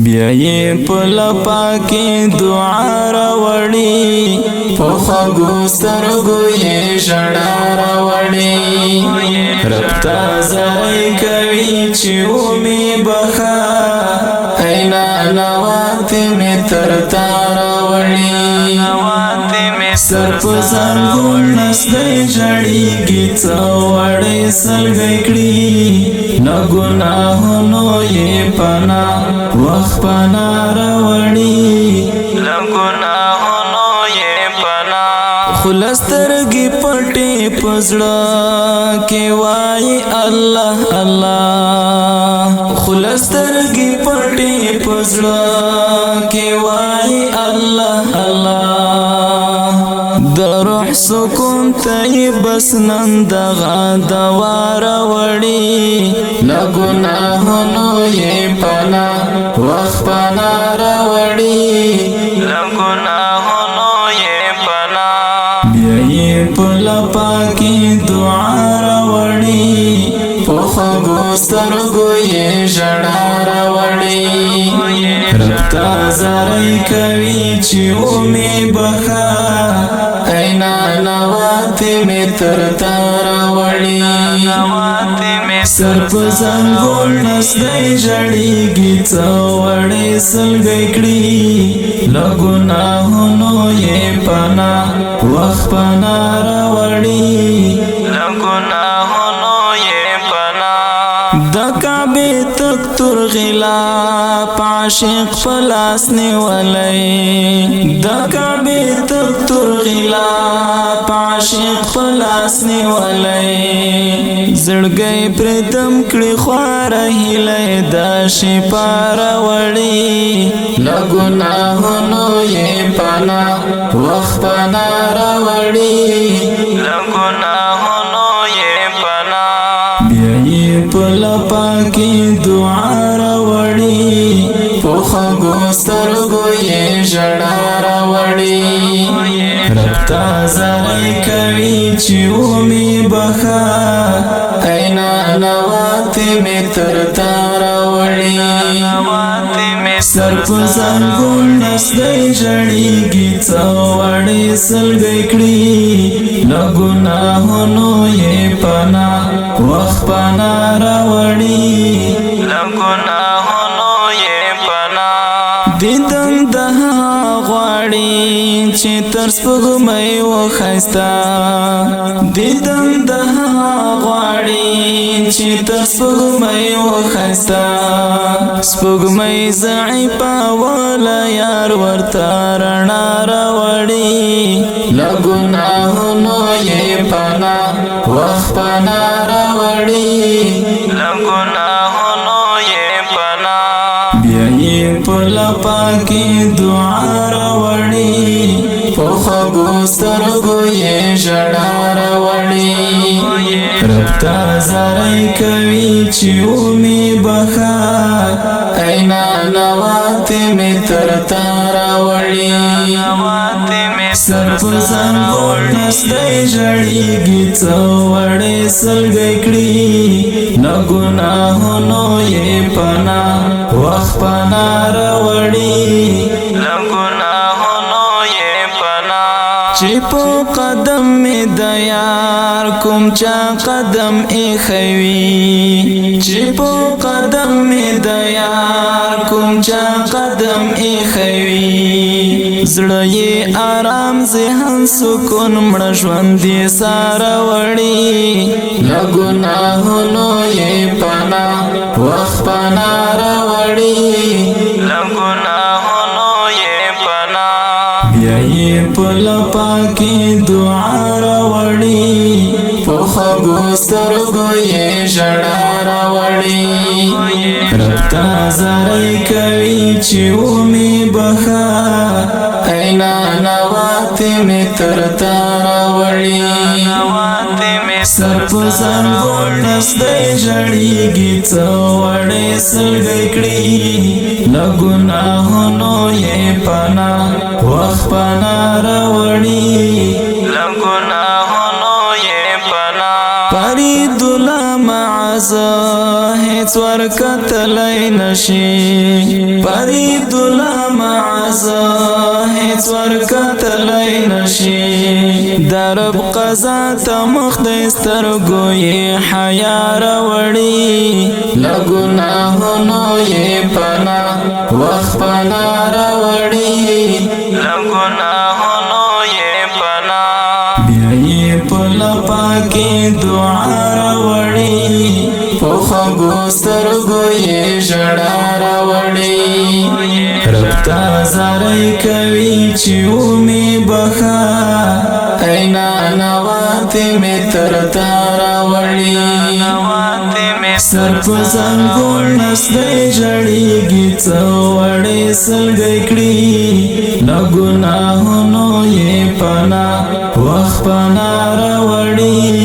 بیا یې په لپا کې دعا راوړي، په خوږو سترګو یې ژړا راوړي. رب ته زاری کوي چې ومې بخا، ای نانواتې مې تر تا راوړي. سر په زنګون نستی ژړېږي، څه وړې سلګۍ کړي، نه ګناهونو یې پناه وخت پناه راوړي. نه ګناهونو یې پناه خله سترګې پټې په زړه کې وایي الله الله، خله سترګې پټې په زړه کې وایي الله الله. د روح سکون ته یې بس نن دغه دوا راوړي، له ګناهونو یې پناه وخت پناه راوړي. له ګناهونو یې پناه بیا یې په لپا کې دعا راوړي، په خوږو سترګو یې ژړا راوړي. رب ته زاری کوي چې ومې بخا، ای نانواتې مې تر تا راوړي. سر په زنګون نستی ژړېږي، څه وړې سلګۍ کړي، له ګناهونو یې پناه وخت پناه راوړي. له ګناهونو یې پناه د کعبې تک تور غلاف عاشق په لاس نیولی، د کعبې تک تور غلاف عاشق په لاس نیولی. زړګی پرې دم کړي خواره هیلۍ د شفا راوړي، له ګناهونو یې پناه وخت پناه راوړي. له ګناهونو یې پناه بیا یې په لپا کې دعا راوړي، په خوږو سترګو یې ژړا راوړي. رب ته زاری کوي چې ومې بخا، ای نانواتې مې تر تا راوړي. سر په زنګون نستی ژړېږي، څه وړې سلګۍ کړي، له ګناهونو یې پناه وخت پناه راوړي. له ګناهونو یې پناه دیدن د هغه غواړي چې تر سپوږمۍ وښایسته، دیدن د هغه غواړي چې تر سپوږمۍ وښایسته. سپوږمۍ ضعیفه وله یار ورته رڼا راوړي، له ګناهونو یې پناه وخت پناه راوړي. له ګناهونو یې پناه بیا یې په لپا کې دعا راوړي، په خوږو سترګو یې ژړا راوړي. رب ته زاری کوي چې ومې بخا، ای نانواتې مې تر تا راوړي. سر په زنګون نستی ژړېږي، څه وړې سلګۍ کړي، له ګناهونو یې پناه وخت پناه راوړي. له ګناهونو یې پناه چې په قدم مې د یار کوم چا قدم ایښی وي، چې په قدم مې د یار کوم چا قدم ایښی وي. زړه یې آرام ذهن سکون مړه ژوند یې ساره وړي، له ګناهونو یې پناه وخت پناه راوړي. له ګناهونو یې پناه بیا یې په لپا کې دعا راوړي، په خوږو سترګو یې ژړا راوړي. رب ته زاری کوي چې ومې بخا، ای نانواتې مې تر تا راوړي. سر په زنګون نستی ژړېږي، څه وړې سلګۍ کړي، له ګناهونو یې پناه وخت پناه راوړي. له ګناهونو یې پناه فرید الله معزه هیڅ هیڅ ورکتلی نشي فرید المعز هیڅ ورکتلی نشي درب قضا ته مخ د سترګو یې حیا راوړي له ګناهونو یې پناه وخت پناه راوړي له ګناهونو یې پناه بیا یې په لپا کې دعا راوړي په خوږو سترګو یې ژړا راوړي رب ته زارۍ کوي چې ومې بخا ای نانواتې مې تر تا راوړي سر په زنګون نستی ژړېږي څه وړې سلګۍ کړي له ګناهونو یې پناه وخت پناه راوړي